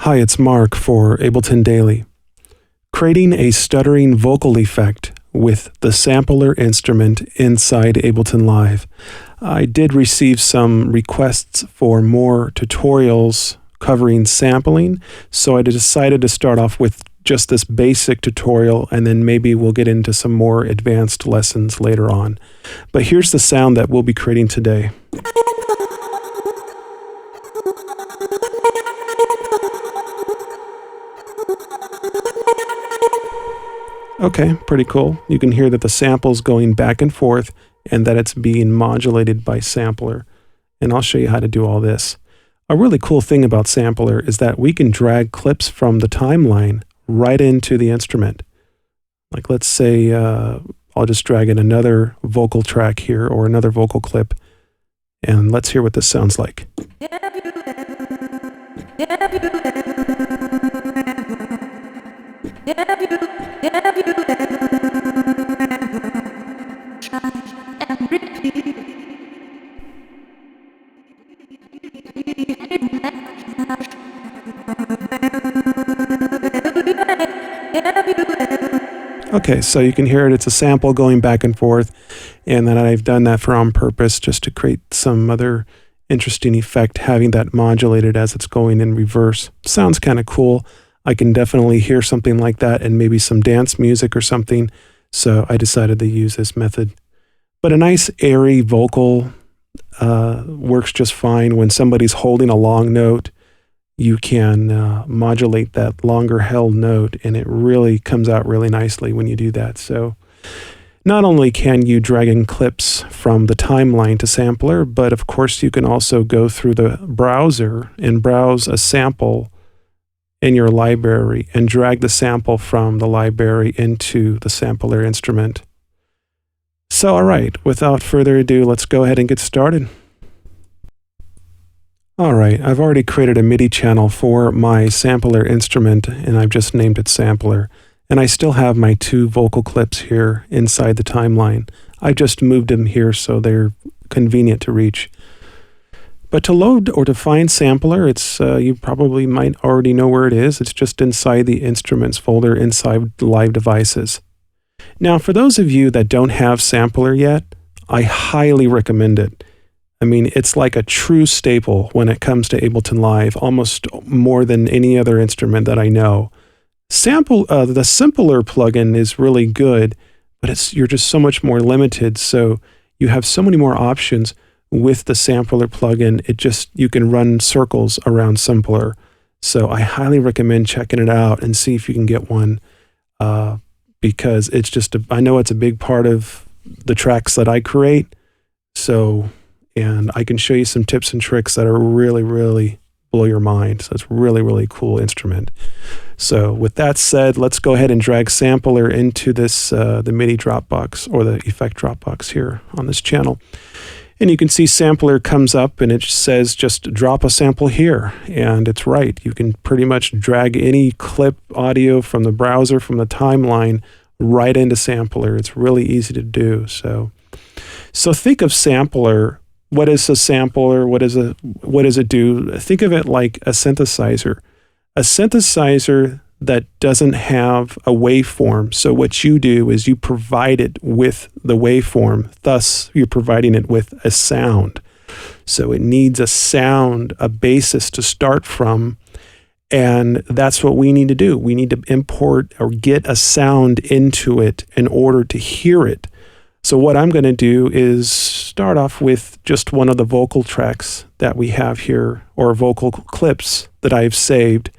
Hi, it's Mark for Ableton Daily. Creating a stuttering vocal effect with the sampler instrument inside Ableton Live. I did receive some requests for more tutorials covering sampling, so I decided to start off with just this basic tutorial, and then maybe we'll get into some more advanced lessons later on. But here's the sound that we'll be creating today. Okay, pretty cool. You can hear that the sample's going back and forth and that it's being modulated by sampler. And I'll show you how to do all this. A really cool thing about sampler is that we can drag clips from the timeline right into the instrument. Like let's say I'll just drag in another vocal track here or another vocal clip, and let's hear what this sounds like. Okay, so you can hear it. It's a sample going back and forth, and then I've done that on purpose just to create some other interesting effect, having that modulated as it's going in reverse. Sounds kind of cool. I can definitely hear something like that and maybe some dance music or something, so I decided to use this method. But a nice airy vocal works just fine. When somebody's holding a long note, you can modulate that longer held note, and it really comes out really nicely when you do that. So not only can you drag in clips from the timeline to sampler, but of course you can also go through the browser and browse a sample in your library and drag the sample from the library into the sampler instrument. So all right, without further ado, let's go ahead and get started. All right, I've already created a MIDI channel for my sampler instrument, and I've just named it sampler. And I still have my two vocal clips here inside the timeline. I've just moved them here so they're convenient to reach. But to load or to find sampler, it's you probably might already know where it is. It's just inside the instruments folder inside Live Devices. Now, for those of you that don't have sampler yet, I highly recommend it. I mean, it's like a true staple when it comes to Ableton Live, almost more than any other instrument that I know. The Simpler plugin is really good, but you're just so much more limited. So you have so many more options with the Sampler plugin. You can run circles around Simpler. So I highly recommend checking it out and see if you can get one, because it's just I know it's a big part of the tracks that I create. And I can show you some tips and tricks that are really, really blow your mind. So it's really, really cool instrument. So with that said, let's go ahead and drag sampler into this the MIDI Dropbox or the effect Dropbox here on this channel. And you can see sampler comes up and it says just drop a sample here. And it's right. You can pretty much drag any clip audio from the browser, from the timeline, right into sampler. It's really easy to do. So think of sampler. What is a sampler? What does it do? Think of it like a synthesizer. A synthesizer that doesn't have a waveform. So what you do is you provide it with the waveform. Thus, you're providing it with a sound. So it needs a sound, a basis to start from. And that's what we need to do. We need to import or get a sound into it in order to hear it. So what I'm going to do is start off with just one of the vocal tracks that we have here, or vocal clips that I've saved.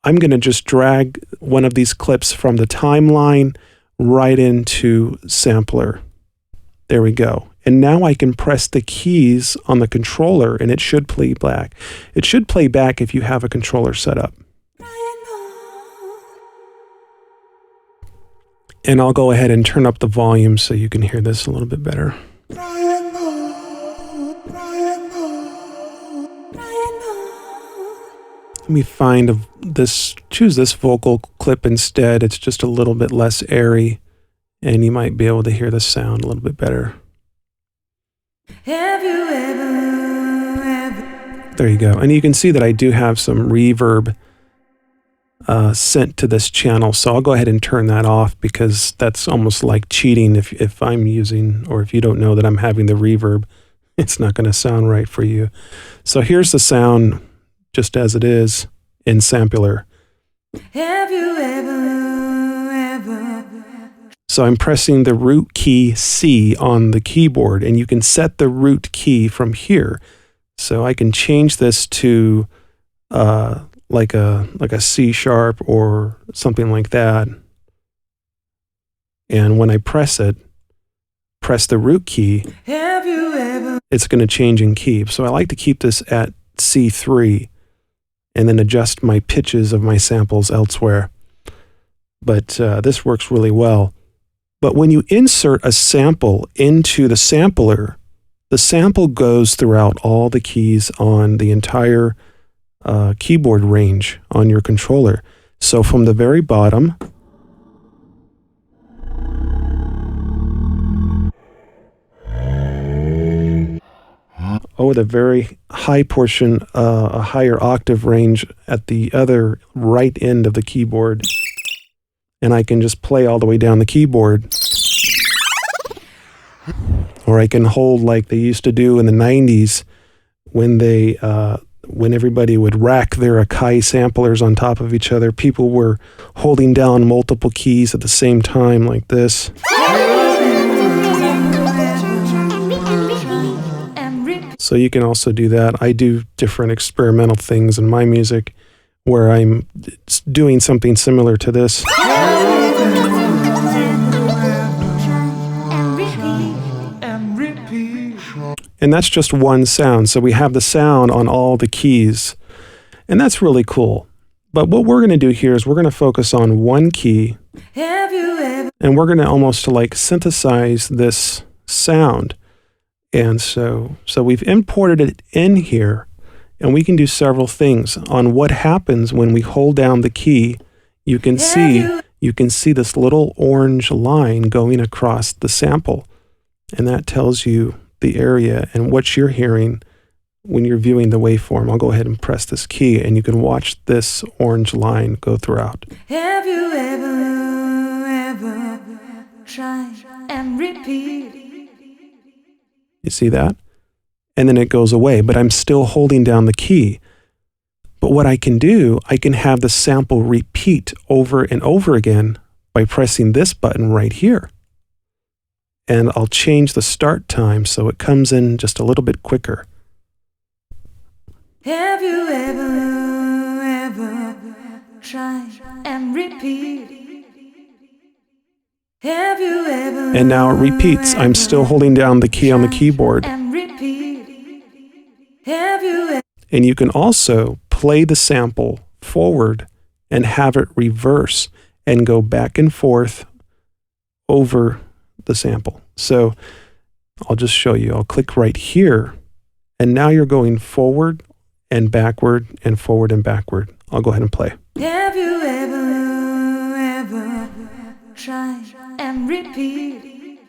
I'm going to just drag one of these clips from the timeline right into sampler. There we go. And now I can press the keys on the controller and it should play back. It should play back if you have a controller set up. And I'll go ahead and turn up the volume so you can hear this a little bit better. Let me choose this vocal clip instead. It's just a little bit less airy, and you might be able to hear the sound a little bit better. Have you ever? There you go. And you can see that I do have some reverb sent to this channel. So I'll go ahead and turn that off because that's almost like cheating if I'm using, or if you don't know that I'm having the reverb, it's not going to sound right for you. So here's the sound just as it is in sampler. Have you ever So I'm pressing the root key C on the keyboard, and you can set the root key from here. So I can change this to like a C sharp or something like that. And when I press the root key, have you ever it's going to change in key. So I like to keep this at C3 and then adjust my pitches of my samples elsewhere. But this works really well. But when you insert a sample into the sampler, the sample goes throughout all the keys on the entire keyboard range on your controller. So from the very bottom, the very high portion, a higher octave range at the other right end of the keyboard. And I can just play all the way down the keyboard. Or I can hold like they used to do in the 90s when when everybody would rack their Akai samplers on top of each other. People were holding down multiple keys at the same time like this. So you can also do that. I do different experimental things in my music where I'm doing something similar to this. And that's just one sound. So we have the sound on all the keys. And that's really cool. But what we're going to do here is we're going to focus on one key. And we're going to almost like synthesize this sound. And so we've imported it in here. And we can do several things. On what happens when we hold down the key, you can see this little orange line going across the sample. And that tells you the area and what you're hearing when you're viewing the waveform. I'll go ahead and press this key and you can watch this orange line go throughout. Have you ever tried and repeat? You see that? And then it goes away, but I'm still holding down the key. But what I can do, I can have the sample repeat over and over again by pressing this button right here. And I'll change the start time so it comes in just a little bit quicker. Have you ever tried and repeat? Have you ever? And now it repeats. I'm still holding down the key on the keyboard. And repeat. Have you ever? And you can also play the sample forward and have it reverse and go back and forth over the sample. So I'll just show you. I'll click right here, and now you're going forward and backward and forward and backward. I'll go ahead and play. Have you ever tried and repeat?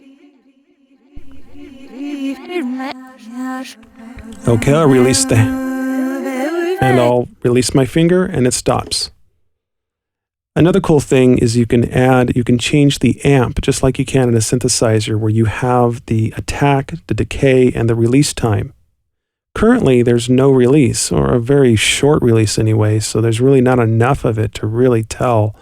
Okay, I'll release I'll release my finger and it stops. Another cool thing is you can change the amp just like you can in a synthesizer where you have the attack, the decay, and the release time. Currently, there's no release, or a very short release anyway, so there's really not enough of it to really tell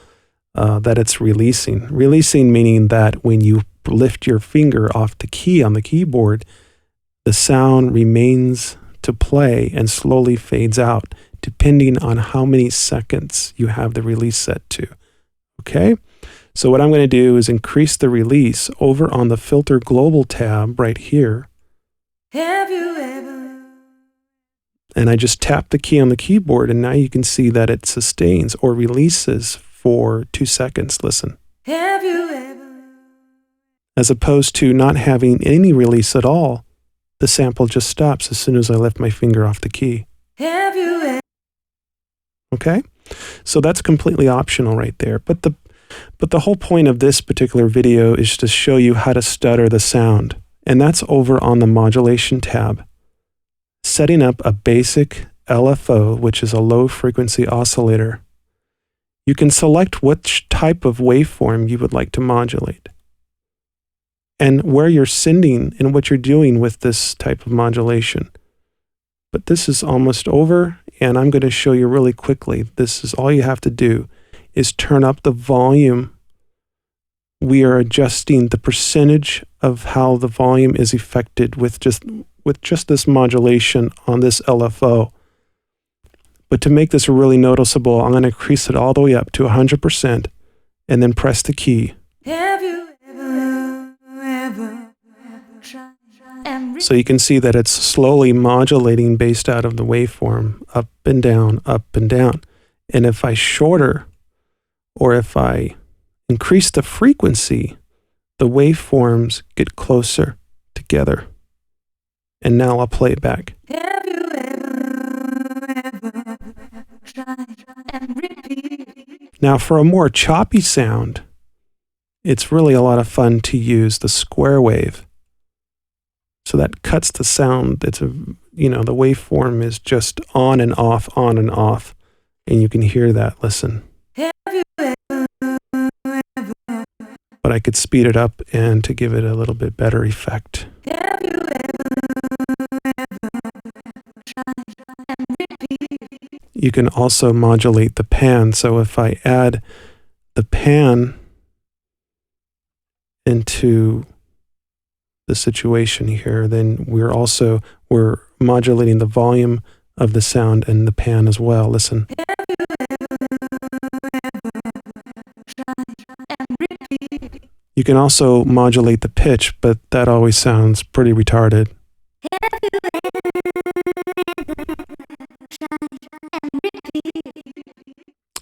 that it's releasing. Releasing meaning that when you lift your finger off the key on the keyboard, the sound remains to play and slowly fades out, depending on how many seconds you have the release set to. Okay? So what I'm going to do is increase the release over on the Filter Global tab right here. Have you ever? And I just tap the key on the keyboard, and now you can see that it sustains or releases for 2 seconds. Listen. Have you ever? As opposed to not having any release at all, the sample just stops as soon as I lift my finger off the key. Have you ever? Okay? So that's completely optional right there. But the whole point of this particular video is to show you how to stutter the sound. And that's over on the Modulation tab. Setting up a basic LFO, which is a low frequency oscillator. You can select which type of waveform you would like to modulate and where you're sending and what you're doing with this type of modulation. But this is almost over, and I'm going to show you really quickly. This is all you have to do is turn up the volume. We are adjusting the percentage of how the volume is affected with just this modulation on this LFO. But to make this really noticeable, I'm going to increase it all the way up to 100% and then press the key. Have you ever tried and So you can see that it's slowly modulating based out of the waveform, up and down, up and down. And if I shorter, or if I increase the frequency, the waveforms get closer together. And now I'll play it back. have you ever tried and repeat? Now for a more choppy sound, it's really a lot of fun to use the square wave. So that cuts the sound. The waveform is just on and off, and you can hear that. Listen. Have you But I could speed it up and to give it a little bit better effect. Have you tried and repeat? You can also modulate the pan. So if I add the pan into the situation here, then we're modulating the volume of the sound and the pan as well. Listen. You can also modulate the pitch, but that always sounds pretty retarded.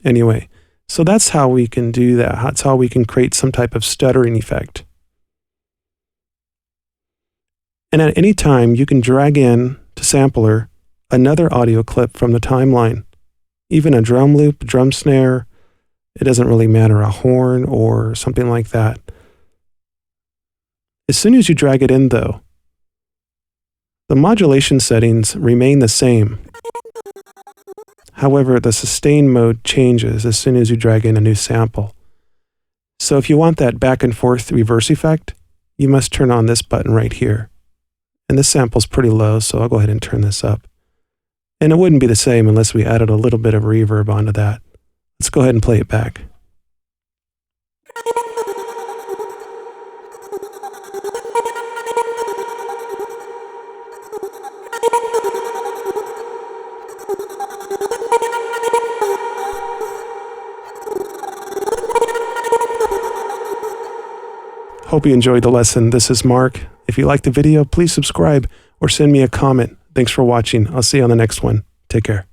Anyway, so that's how we can do that. That's how we can create some type of stuttering effect. And at any time, you can drag in to Sampler another audio clip from the timeline, even a drum loop, drum snare. It doesn't really matter, a horn or something like that. As soon as you drag it in, though, the modulation settings remain the same. However, the sustain mode changes as soon as you drag in a new sample. So if you want that back and forth reverse effect, you must turn on this button right here. And this sample's pretty low, so I'll go ahead and turn this up. And it wouldn't be the same unless we added a little bit of reverb onto that. Let's go ahead and play it back. Hope you enjoyed the lesson. This is Mark. If you liked the video, please subscribe or send me a comment. Thanks for watching. I'll see you on the next one. Take care.